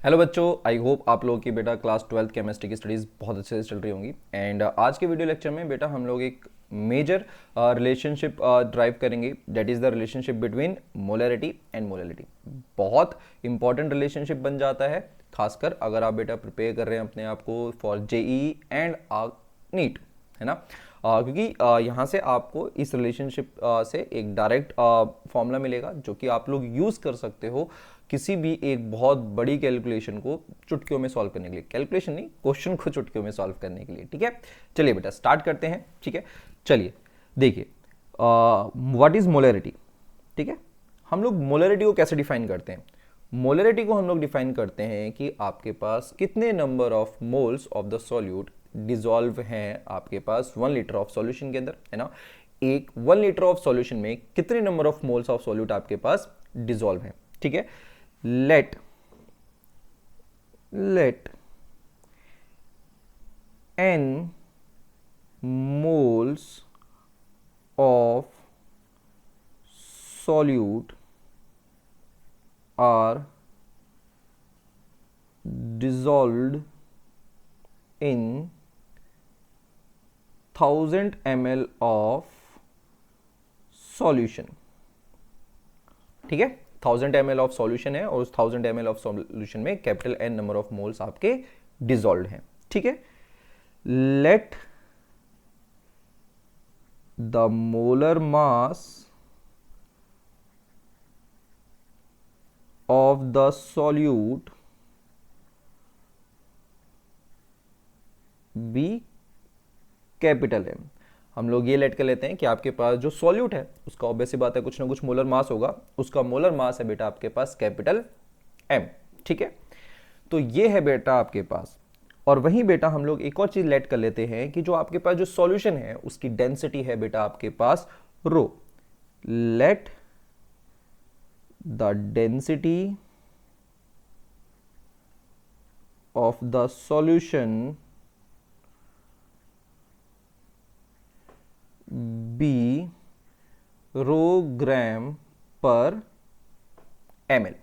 Hello बच्चों, I hope आप लोगों की बेटा क्लास 12th केमिस्ट्री की स्टडीज़ बहुत अच्छे से चल रही होंगी। एंड आज के वीडियो लेक्चर में बेटा हम लोग एक मेजर रिलेशनशिप ड्राइव करेंगे, that is the relationship between molarity and molarity. बहुत इंपॉर्टेंट रिलेशनशिप बन जाता है, खासकर अगर आप बेटा प्रिपेयर कर रहे हैं अपने आप को फॉर जेई एंड नीट, है ना। क्योंकि यहाँ से आपको इस रिलेशनशिप से एक डायरेक्ट फॉर्मूला मिलेगा जो कि आप लोग यूज़ कर सकते हो किसी भी एक बहुत बड़ी कैलकुलेशन को चुटकियों में सॉल्व करने के लिए। कैलकुलेशन नहीं, क्वेश्चन को चुटकियों में सॉल्व करने के लिए। ठीक है, चलिए बेटा स्टार्ट करते हैं। ठीक है, चलिए देखिए व्हाट इज मोलरिटी। ठीक है, हम लोग मोलरिटी को कैसे डिफाइन करते हैं। मोलरिटी को हम लोग डिफाइन करते हैं कि आपके पास कितने number of moles of the solute dissolve हैं आपके पास 1 लीटर ऑफ सॉल्यूशन के अंदर, है ना। एक 1 लीटर ऑफ सॉल्यूशन में कितने number of moles of solute आपके पास डिजॉल्व हैं। ठीक है, let n moles of solute are dissolved in 1000 ml of solution। ठीक है, 1000 ml ऑफ सॉल्यूशन है और उस 1000 ml ऑफ सॉल्यूशन में capital N number of moles आपके डिजॉल्व हैं। ठीक है, let the molar mass of the solute be capital M. हम लोग ये लेट कर लेते हैं कि आपके पास जो सॉल्यूट है उसका ऑब्वियस सी बात है कुछ ना कुछ मोलर मास होगा, उसका मोलर मास है बेटा आपके पास कैपिटल एम। ठीक है, तो ये है बेटा आपके पास। और वहीं बेटा हम लोग एक और चीज लेट कर लेते हैं कि जो आपके पास जो सॉल्यूशन है उसकी डेंसिटी है बेटा आपके पास rho. Let the density of the solution be rho gram पर ml।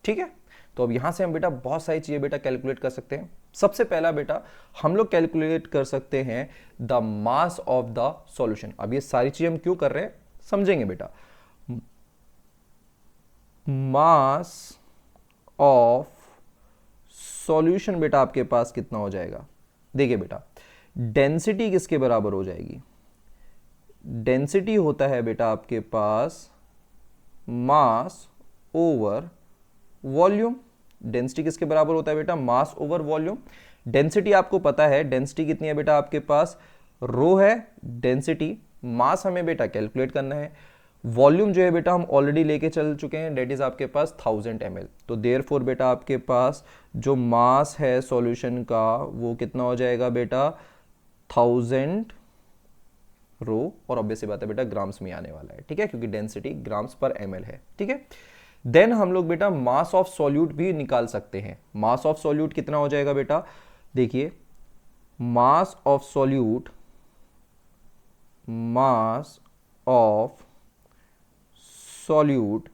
ठीक है, तो अब यहां से हम बेटा बहुत सारी चीजें बेटा कैलकुलेट कर सकते हैं। सबसे पहला बेटा हम लोग कैलकुलेट कर सकते हैं the mass of the solution. अब ये सारी चीजें हम क्यों कर रहे हैं समझेंगे बेटा। मास ऑफ सॉल्यूशन बेटा आपके पास कितना हो जाएगा। देखिए बेटा, डेंसिटी किसके बराबर हो जाएगी। डेंसिटी होता है बेटा आपके पास मास ओवर वॉल्यूम। डेंसिटी किसके बराबर होता है बेटा, मास ओवर वॉल्यूम। डेंसिटी आपको पता है, डेंसिटी कितनी है बेटा आपके पास, रो है डेंसिटी। मास हमें बेटा कैलकुलेट करना है। वॉल्यूम जो है बेटा हम ऑलरेडी लेके चल चुके हैं, डेट इज आपके पास 1000 ml। तो देयरफॉर बेटा आपके पास जो मास है सॉल्यूशन का वो कितना हो जाएगा बेटा 1000 रो, और ऑब्वियसली बात है बेटा ग्राम्स में आने वाला है। ठीक है, क्योंकि डेंसिटी ग्राम्स पर ml है। ठीक है, देन हम लोग बेटा मास ऑफ सॉल्यूट भी निकाल सकते हैं। मास ऑफ सॉल्यूट कितना हो जाएगा बेटा, देखिए mass of solute, mass of solute,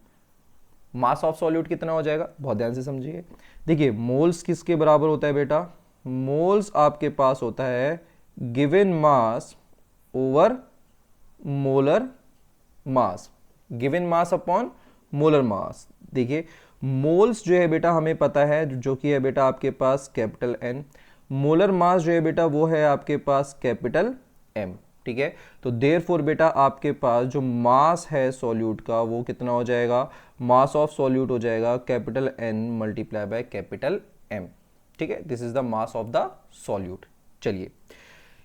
mass of solute कितना हो जाएगा, बहुत ध्यान से समझिए। देखिए मोल्स किसके बराबर होता है बेटा, मोल्स आपके पास होता है given mass over molar mass, given mass upon molar mass. देखिए मोल्स जो है बेटा हमें पता है जो कि है बेटा आपके पास कैपिटल एन। मोलर मास जो है बेटा वो है आपके पास कैपिटल एम। ठीक है, तो देयरफॉर बेटा आपके पास जो मास है सॉल्यूट का वो कितना हो जाएगा, मास ऑफ सॉल्यूट हो जाएगा capital N multiply by capital M. ठीक है, this is the mass of the solute. चलिए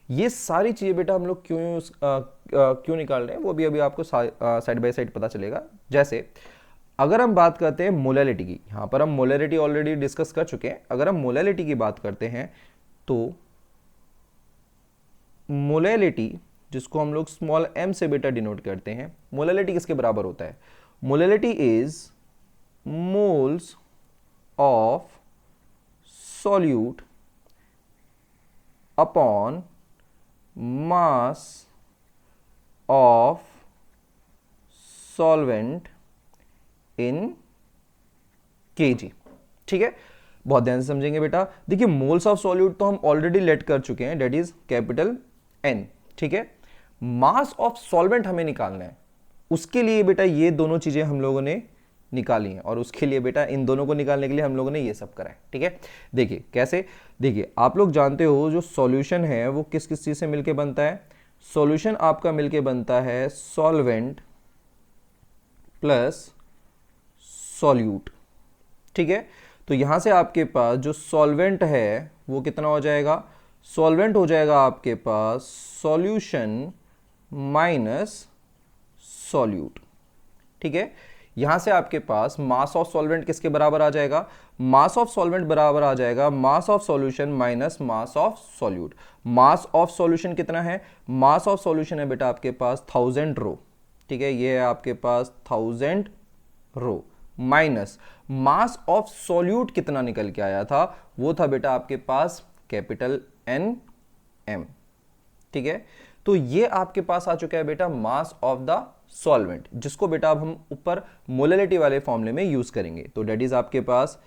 ये सारी चीजें बेटा हम लोग क्यों निकाल रहे हैं वो भी अभी आपको साइड बाय साइड पता चलेगा। जैसे अगर हम बात करते हैं मोलैलिटी की, यहां पर हम मोलैलिटी ऑलरेडी डिस्कस कर चुके हैं। अगर हम मोलैलिटी की बात करते हैं तो मोलैलिटी जिसको हम लोग स्मॉल m से बेटा डिनोट करते हैं, मोलैलिटी किसके बराबर होता है, molality is moles of solute upon mass of solvent in kg। ठीक है, बहुत ध्यान से समझेंगे बेटा। देखिए मोल्स ऑफ सॉल्यूट तो हम ऑलरेडी लेट कर चुके हैं, डेट इज कैपिटल एन, ठीक है। मास ऑफ सॉल्वेंट हमें निकालना है, उसके लिए बेटा ये दोनों चीजें हम लोगों ने निकाली हैं, और उसके लिए बेटा इन दोनों को निकालने के लिए हम लोगों ने ये सब करा है, ठीक है। देखिए कैसे, देखिए आप लोग जानते हो जो सॉल्यूशन है वो किस किस चीज से मिलके बनता है। सॉल्यूशन आपका मिलके बनता है सॉल्वेंट प्लस सॉल्यूट, ठीक है। तो यहां से आपके पास जो सॉल्वेंट है वो कितना हो जाएगा, सॉल्वेंट हो जाएगा आपके पास सॉल्यूशन माइनस सॉल्यूट, ठीक है। यहां से आपके पास मास ऑफ सॉल्वेंट किसके बराबर आ जाएगा, मास ऑफ सॉल्वेंट बराबर आ जाएगा mass of solution minus mass of solute. Mass of solution कितना है, मास ऑफ सॉल्यूशन है बेटा आपके पास 1000 रो, ठीक है, ये है आपके पास 1000 rho, minus mass of solute कितना निकल के आया था, वो था बेटा आपके पास कैपिटल एन एम, ठीक है। तो ये आपके पास आ चुका है बेटा मास ऑफ द सॉल्वेंट, जिसको बेटा अब हम ऊपर मोलैलिटी वाले फॉर्मूले में यूज करेंगे। तो डेट इज आपके पास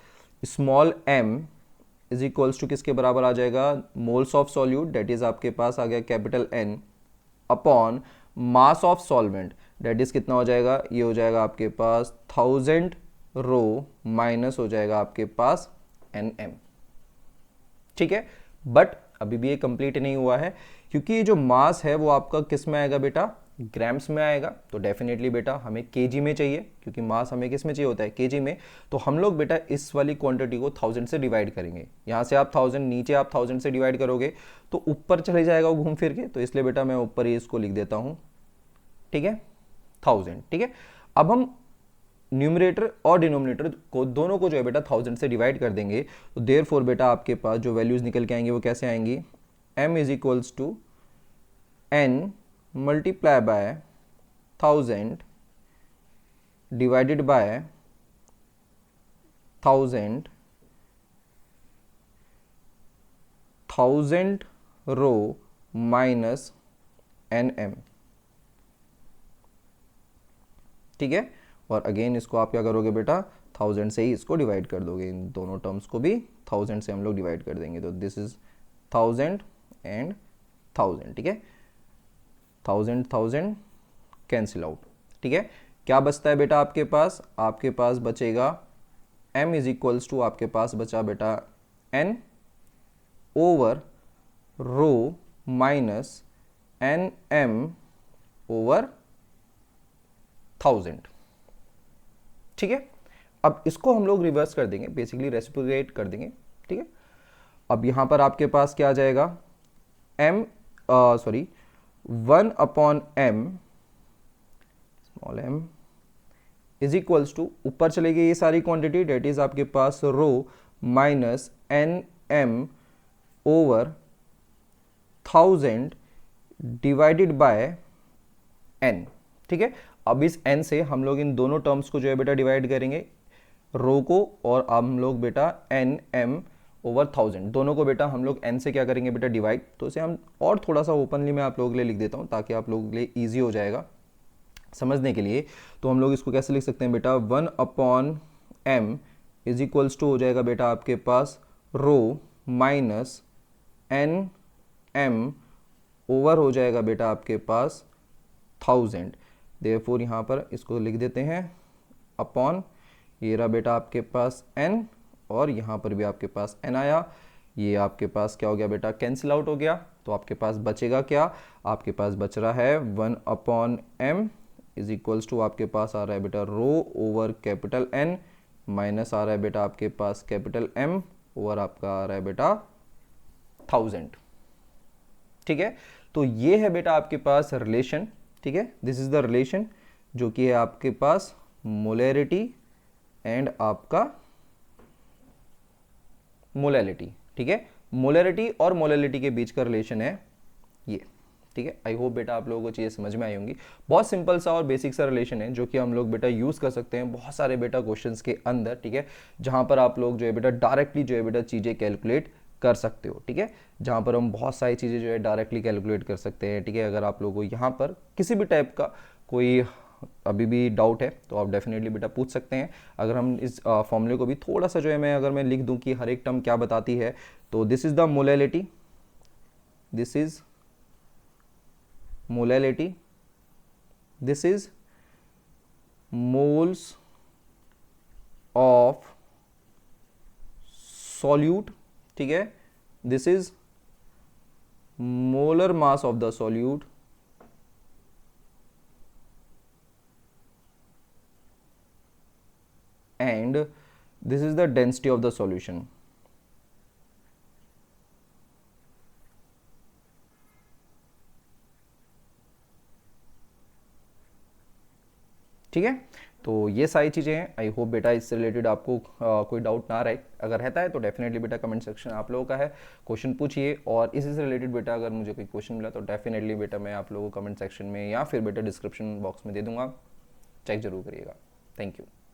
small m is equals to किसके बराबर आ जाएगा, moles of solute, that is आपके पास आ गया capital N upon mass of solvent, that is कितना हो जाएगा, ये हो जाएगा आपके पास 1000 रो माइनस हो जाएगा आपके पास nm, ठीक है। बट अभी भी ये कंप्लीट नहीं हुआ है, क्योंकि ये जो मास है वो आपका किस में आएगा बेटा, ग्राम्स में आएगा। तो डेफिनेटली बेटा हमें केजी में चाहिए, क्योंकि मास हमें किस में चाहिए होता है, केजी में। तो हम लोग बेटा इस वाली क्वांटिटी को 1000 से डिवाइड करेंगे। यहाँ से आप 1000, नीचे आप 1000 से डिवाइड करोगे तो ऊपर चले जाएगा वो घूम फिर के, तो इसलिए बेटा मैं ऊपर ही इसको लिख देता हूँ, ठीक है, 1000, ठीक है। अब हम न्यूमरेटर और डिनोमिनेटर को दोनों को जो है बेटा 1000 से डिवाइड कर देंगे, तो देयरफॉर बेटा आपके पास जो वैल्यूज निकल के आएंगी वो कैसे आएंगी, m is equals to n multiply by 1000 divided by 1000 rho minus nm, ठीक है। और अगेन इसको आप क्या करोगे बेटा, 1000 से ही इसको डिवाइड कर दोगे, इन दोनों टर्म्स को भी 1000 से हम लोग डिवाइड कर देंगे। तो दिस इज 1000 एंड 1000, ठीक है, 1000 कैंसिल आउट, ठीक है। क्या बचता है बेटा आपके पास बचेगा m इज इक्वल्स टू आपके पास बचा बेटा n ओवर रो माइनस nm ओवर 1000, ठीक है। अब इसको हम लोग रिवर्स कर देंगे, बेसिकली रेसिप्रोकेट कर देंगे, ठीक है। अब यहां पर आपके पास क्या आ जाएगा, 1 upon m small m is equals to, ऊपर चलेगी ये सारी क्वांटिटी, डेट इज आपके पास rho minus nm over 1000 divided by n, ठीक है। अब इस n से हम लोग इन दोनों टर्म्स को जो है बेटा डिवाइड करेंगे, रो को, और हम लोग बेटा n m ओवर 1000 दोनों को बेटा हम लोग n से क्या करेंगे बेटा डिवाइड। तो इसे हम और थोड़ा सा ओपनली मैं आप लोगों के लिए लिख देता हूँ, ताकि आप लोगों के लिए ईजी हो जाएगा समझने के लिए। तो हम लोग इसको कैसे लिख सकते हैं बेटा, 1 upon m is equals to हो जाएगा बेटा आपके पास rho minus n m over हो जाएगा बेटा आपके पास 1000। देयरफॉर यहाँ पर इसको लिख देते हैं अपॉन, ये रहा बेटा आपके पास n, और यहाँ पर भी आपके पास n आया, ये आपके पास क्या हो गया बेटा, कैंसिल आउट हो गया। तो आपके पास बचेगा क्या, आपके पास बच रहा है 1 upon m is equals to आपके पास आ रहा है बेटा rho over capital N minus आ रहा है बेटा आपके पास कैपिटल M ओवर आपका आ रहा है बेटा 1000, ठीक है। तो ये है बेटा आपके पास रिलेशन, ठीक है, दिस इज द रिलेशन जो कि है आपके पास मोलैरिटी एंड आपका मोलैलिटी, ठीक है। मोलैरिटी और मोलैलिटी के बीच का रिलेशन है ये, ठीक है। आई होप बेटा आप लोगों को चीज़ें समझ में आई होंगी। बहुत सिंपल सा और बेसिक सा रिलेशन है जो कि हम लोग बेटा यूज़ कर सकते हैं बहुत सारे बेटा क्वेश्चंस के अंदर, ठीक है, जहां पर आप लोग जो है बेटा डायरेक्टली जो है बेटा चीज़ें कैलकुलेट कर सकते हो, ठीक है, जहां पर हम बहुत सारी चीज़ें जो है डायरेक्टली कैलकुलेट कर सकते हैं, ठीक है। अगर आप लोगों को यहाँ पर किसी भी टाइप का कोई अभी भी डाउट है तो आप डेफिनेटली बेटा पूछ सकते हैं। अगर हम इस फॉर्मूले को भी थोड़ा सा जो है मैं अगर मैं लिख दूं कि हर एक टर्म क्या बताती है, तो this is the molality, this is molality, this is moles of solute, ठीक है, this is molar mass of the solute, and this is the density of the solution। ठीक है, तो ये सारी चीज़ें हैं। आई होप बेटा इससे रिलेटेड आपको कोई डाउट ना रहे। अगर रहता है तो डेफिनेटली बेटा कमेंट सेक्शन आप लोगों का है, क्वेश्चन पूछिए। और इसी से रिलेटेड बेटा अगर मुझे कोई क्वेश्चन मिला तो डेफिनेटली बेटा मैं आप लोगों को कमेंट सेक्शन में या फिर बेटा डिस्क्रिप्शन बॉक्स में दे दूंगा, चेक जरूर करिएगा। Thank you.